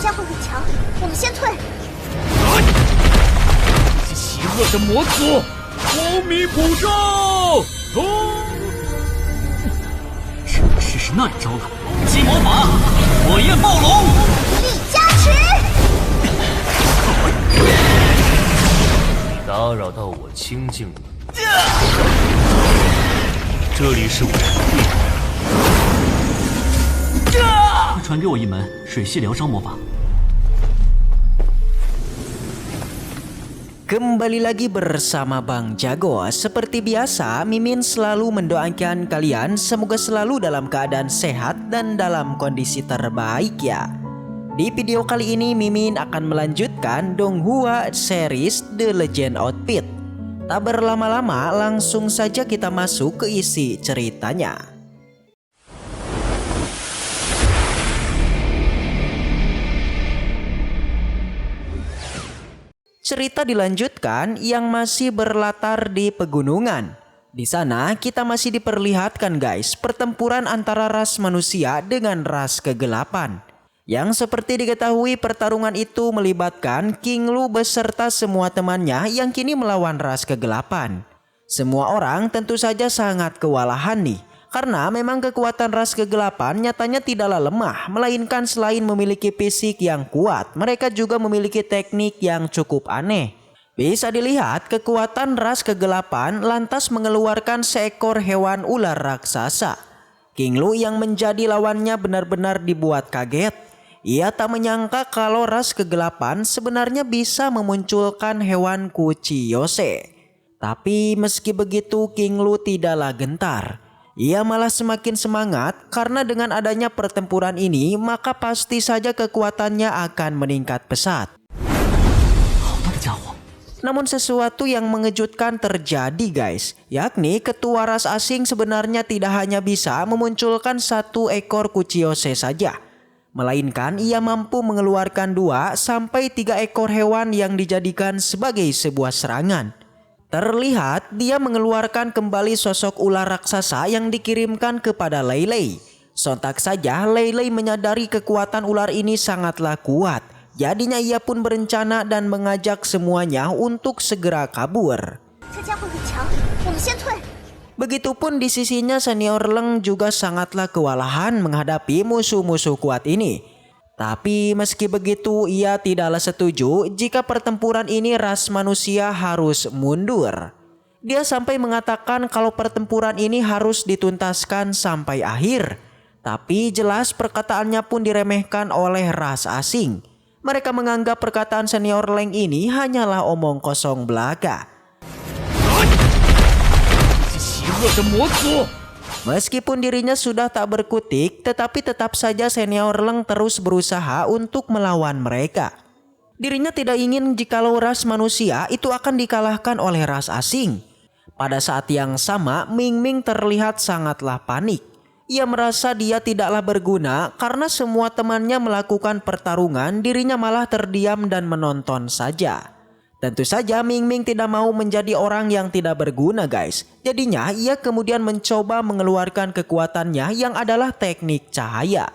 家会很强，我们先退。这些邪恶的魔族，光明普照！只能试试那一招了。激魔法，火焰暴龙，力加持。打扰到我清静了。这里是我的地盘。快传给我一门水系疗伤魔法。 Kembali lagi bersama Bang Jago. Seperti biasa, Mimin selalu mendoakan kalian semoga selalu dalam keadaan sehat dan dalam kondisi terbaik ya. Di video kali ini Mimin akan melanjutkan Donghua series The Legend Outfit. Tak berlama-lama, langsung saja kita masuk ke isi ceritanya. Cerita dilanjutkan yang masih berlatar di pegunungan. Di sana kita masih diperlihatkan guys pertempuran antara ras manusia dengan ras kegelapan. Yang seperti diketahui pertarungan itu melibatkan King Lu beserta semua temannya yang kini melawan ras kegelapan. Semua orang tentu saja sangat kewalahan nih. Karena memang kekuatan ras kegelapan nyatanya tidaklah lemah, melainkan selain memiliki fisik yang kuat, mereka juga memiliki teknik yang cukup aneh. Bisa dilihat kekuatan ras kegelapan lantas mengeluarkan seekor hewan ular raksasa. King Lu yang menjadi lawannya benar-benar dibuat kaget. Ia tak menyangka kalau ras kegelapan sebenarnya bisa memunculkan hewan Kuchiyose. Tapi meski begitu King Lu tidaklah gentar. Ia malah semakin semangat karena dengan adanya pertempuran ini maka pasti saja kekuatannya akan meningkat pesat. Namun sesuatu yang mengejutkan terjadi guys, yakni ketua ras asing sebenarnya tidak hanya bisa memunculkan satu ekor Kuchiyose saja, melainkan ia mampu mengeluarkan 2 sampai 3 ekor hewan yang dijadikan sebagai sebuah serangan. Terlihat dia mengeluarkan kembali sosok ular raksasa yang dikirimkan kepada Lei Lei. Sontak saja Lei Lei menyadari kekuatan ular ini sangatlah kuat. Jadinya ia pun berencana dan mengajak semuanya untuk segera kabur. Begitupun di sisinya senior Leng juga sangatlah kewalahan menghadapi musuh-musuh kuat ini. Tapi meski begitu ia tidaklah setuju jika pertempuran ini ras manusia harus mundur. Dia sampai mengatakan kalau pertempuran ini harus dituntaskan sampai akhir. Tapi jelas perkataannya pun diremehkan oleh ras asing. Mereka menganggap perkataan senior Leng ini hanyalah omong kosong belaka. Meskipun dirinya sudah tak berkutik, tetapi tetap saja senior Leng terus berusaha untuk melawan mereka. Dirinya tidak ingin jikalau ras manusia itu akan dikalahkan oleh ras asing. Pada saat yang sama, Ming Ming terlihat sangatlah panik. Ia merasa dia tidaklah berguna karena semua temannya melakukan pertarungan, dirinya malah terdiam dan menonton saja. Tentu saja Ming Ming tidak mau menjadi orang yang tidak berguna guys. Jadinya ia kemudian mencoba mengeluarkan kekuatannya yang adalah teknik cahaya.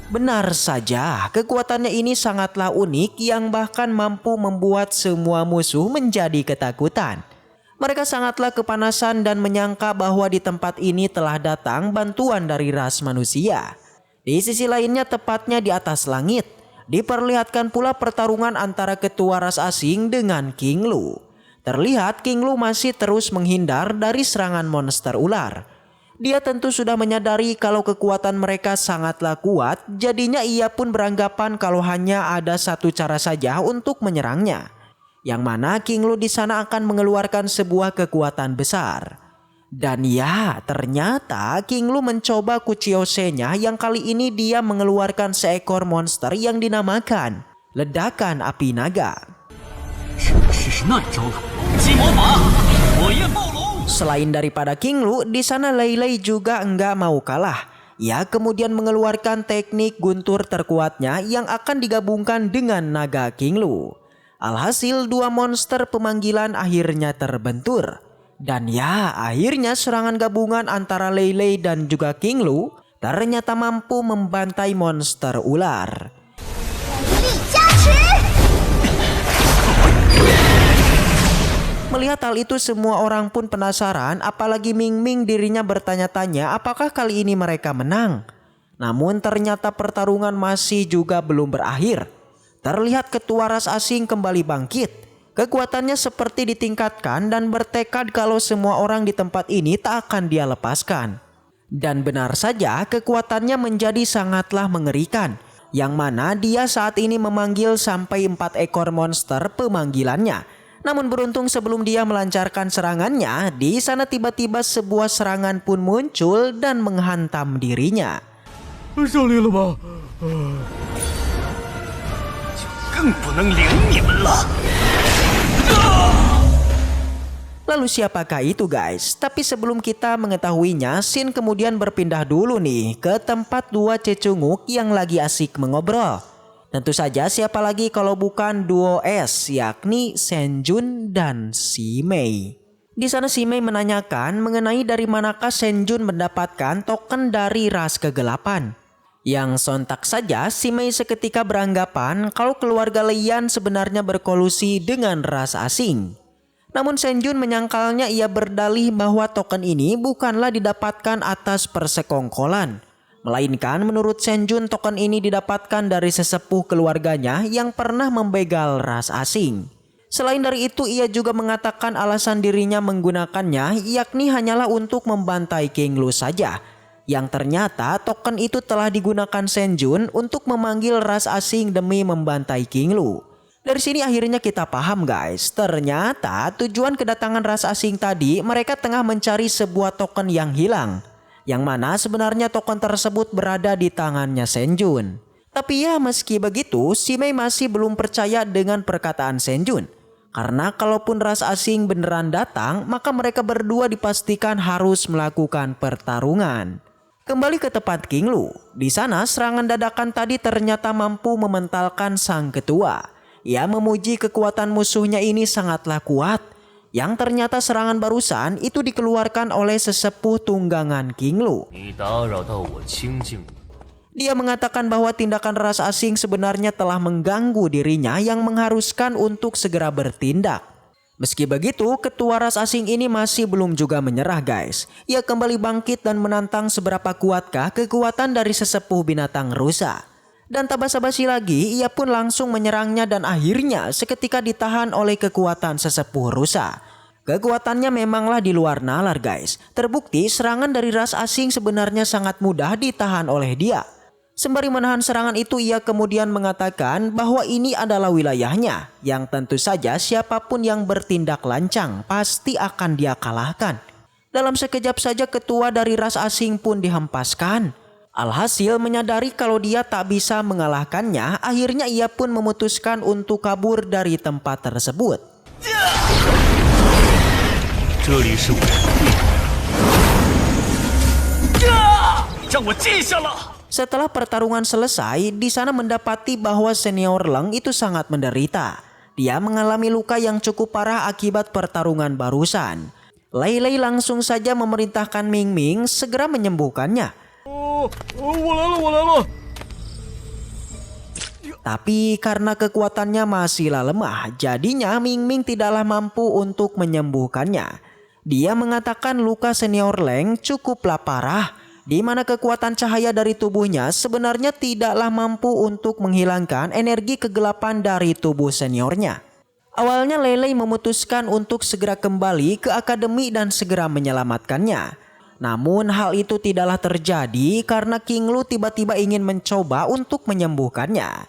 Benar saja, kekuatannya ini sangatlah unik yang bahkan mampu membuat semua musuh menjadi ketakutan. Mereka sangatlah kepanasan dan menyangka bahwa di tempat ini telah datang bantuan dari ras manusia. Di sisi lainnya tepatnya di atas langit, diperlihatkan pula pertarungan antara ketua ras asing dengan King Lu. Terlihat King Lu masih terus menghindar dari serangan monster ular. Dia tentu sudah menyadari kalau kekuatan mereka sangatlah kuat, jadinya ia pun beranggapan kalau hanya ada satu cara saja untuk menyerangnya. Yang mana King Lu di sana akan mengeluarkan sebuah kekuatan besar. Dan ya, ternyata King Lu mencoba Kuchiyose-nya yang kali ini dia mengeluarkan seekor monster yang dinamakan ledakan api naga. Selain daripada King Lu, di sana Lei Lei juga enggak mau kalah. Ia kemudian mengeluarkan teknik guntur terkuatnya yang akan digabungkan dengan naga King Lu. Alhasil 2 monster pemanggilan akhirnya terbentur. Dan ya, akhirnya serangan gabungan antara Lei Lei dan juga King Lu ternyata mampu membantai monster ular. 力加持！ Melihat hal itu semua orang pun penasaran, apalagi Ming Ming dirinya bertanya-tanya apakah kali ini mereka menang. Namun ternyata pertarungan masih juga belum berakhir. Terlihat ketua ras asing kembali bangkit. Kekuatannya seperti ditingkatkan dan bertekad kalau semua orang di tempat ini tak akan dia lepaskan. Dan benar saja kekuatannya menjadi sangatlah mengerikan. Yang mana dia saat ini memanggil sampai 4 ekor monster pemanggilannya. Namun beruntung sebelum dia melancarkan serangannya, di sana tiba-tiba sebuah serangan pun muncul dan menghantam dirinya. 胜利了吗？更不能领你们了。 Lalu siapakah itu guys? Tapi sebelum kita mengetahuinya, Shin kemudian berpindah dulu nih ke tempat dua cecunguk yang lagi asik mengobrol. Tentu saja siapa lagi kalau bukan duo S, yakni Senjun dan Si Mei. Di sana Si Mei menanyakan mengenai dari manakah Senjun mendapatkan token dari ras kegelapan. Yang sontak saja Si Mei seketika beranggapan kalau keluarga Lian sebenarnya berkolusi dengan ras asing. Namun Senjun menyangkalnya, ia berdalih bahwa token ini bukanlah didapatkan atas persekongkolan. Melainkan menurut Senjun token ini didapatkan dari sesepuh keluarganya yang pernah membegal ras asing. Selain dari itu ia juga mengatakan alasan dirinya menggunakannya yakni hanyalah untuk membantai King Lu saja. Yang ternyata token itu telah digunakan Senjun untuk memanggil ras asing demi membantai King Lu. Dari sini akhirnya kita paham guys, ternyata tujuan kedatangan ras asing tadi mereka tengah mencari sebuah token yang hilang. Yang mana sebenarnya token tersebut berada di tangannya Senjun. Tapi ya meski begitu, Si Mei masih belum percaya dengan perkataan Senjun. Karena kalaupun ras asing beneran datang, maka mereka berdua dipastikan harus melakukan pertarungan. Kembali ke tempat King Lu, di sana serangan dadakan tadi ternyata mampu mementalkan sang ketua. Ia memuji kekuatan musuhnya ini sangatlah kuat. Yang ternyata serangan barusan itu dikeluarkan oleh sesepuh tunggangan King Lu. 你打扰到我清静。 Dia mengatakan bahwa tindakan ras asing sebenarnya telah mengganggu dirinya yang mengharuskan untuk segera bertindak. Meski begitu, ketua ras asing ini masih belum juga menyerah guys. Ia kembali bangkit dan menantang seberapa kuatkah kekuatan dari sesepuh binatang rusa. Dan tak basa-basi lagi, ia pun langsung menyerangnya dan akhirnya seketika ditahan oleh kekuatan sesepuh rusa. Kekuatannya memanglah di luar nalar guys. Terbukti serangan dari ras asing sebenarnya sangat mudah ditahan oleh dia. Sembari menahan serangan itu, ia kemudian mengatakan bahwa ini adalah wilayahnya. Yang tentu saja siapapun yang bertindak lancang pasti akan dia kalahkan. Dalam sekejap saja ketua dari ras asing pun dihempaskan. Alhasil menyadari kalau dia tak bisa mengalahkannya, akhirnya ia pun memutuskan untuk kabur dari tempat tersebut. 这里是我的地盘。让我记下了。 Setelah pertarungan selesai, di sana mendapati bahwa senior Leng itu sangat menderita. Dia mengalami luka yang cukup parah akibat pertarungan barusan. Lei Lei langsung saja memerintahkan Ming Ming segera menyembuhkannya. 我来了。 Tapi karena kekuatannya masihlah lemah, jadinya Ming Ming tidaklah mampu untuk menyembuhkannya. Dia mengatakan luka senior Leng cukuplah parah, di mana kekuatan cahaya dari tubuhnya sebenarnya tidaklah mampu untuk menghilangkan energi kegelapan dari tubuh seniornya. Awalnya Lei Lei memutuskan untuk segera kembali ke akademi dan segera menyelamatkannya. Namun hal itu tidaklah terjadi karena King Lu tiba-tiba ingin mencoba untuk menyembuhkannya.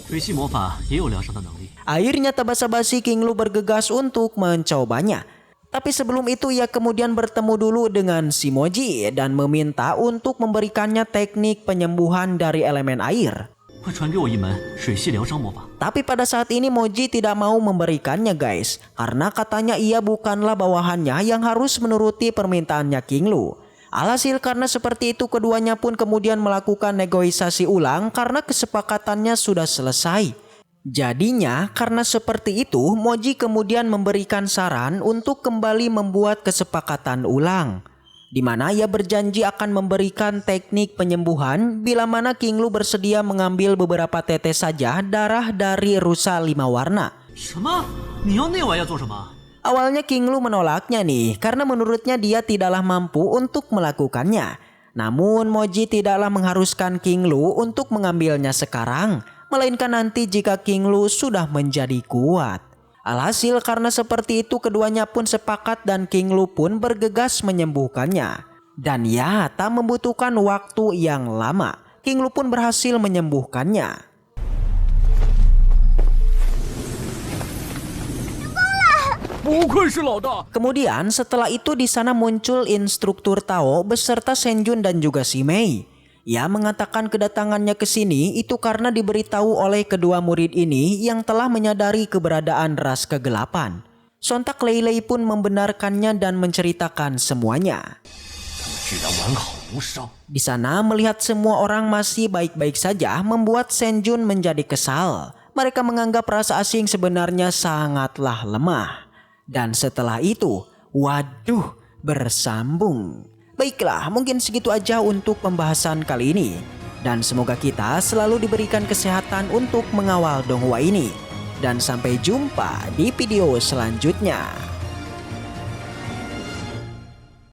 水系魔法也有疗伤的能力。 Akhirnya tak basa-basi King Lu bergegas untuk mencobanya. Tapi sebelum itu ia kemudian bertemu dulu dengan si Moji dan meminta untuk memberikannya teknik penyembuhan dari elemen air. 快传给我一门水系疗伤魔法。 Tapi pada saat ini Moji tidak mau memberikannya guys. Karena katanya ia bukanlah bawahannya yang harus menuruti permintaannya King Lu. Alhasil karena seperti itu keduanya pun kemudian melakukan negosiasi ulang karena kesepakatannya sudah selesai. Jadinya karena seperti itu Moji kemudian memberikan saran untuk kembali membuat kesepakatan ulang. di mana ia berjanji akan memberikan teknik penyembuhan bila mana King Lu bersedia mengambil beberapa tetes saja darah dari rusa 5 warna. 什么？你要那玩意儿做什么？ Awalnya King Lu menolaknya nih karena menurutnya dia tidaklah mampu untuk melakukannya. Namun Moji tidaklah mengharuskan King Lu untuk mengambilnya sekarang, melainkan nanti jika King Lu sudah menjadi kuat. Alhasil karena seperti itu keduanya pun sepakat dan King Lu pun bergegas menyembuhkannya. Dan ya, tak membutuhkan waktu yang lama, King Lu pun berhasil menyembuhkannya. Kemudian setelah itu di sana muncul instruktur Tao beserta Senjun dan juga si Mei. Ia mengatakan kedatangannya ke sini itu karena diberitahu oleh kedua murid ini yang telah menyadari keberadaan ras kegelapan. Sontak Lei Lei pun membenarkannya dan menceritakan semuanya. Di sana melihat semua orang masih baik-baik saja membuat Senjun menjadi kesal. Mereka menganggap rasa asing sebenarnya sangatlah lemah. Dan setelah itu, waduh, bersambung. Baiklah, mungkin segitu aja untuk pembahasan kali ini. Dan semoga kita selalu diberikan kesehatan untuk mengawal donghua ini. Dan sampai jumpa di video selanjutnya.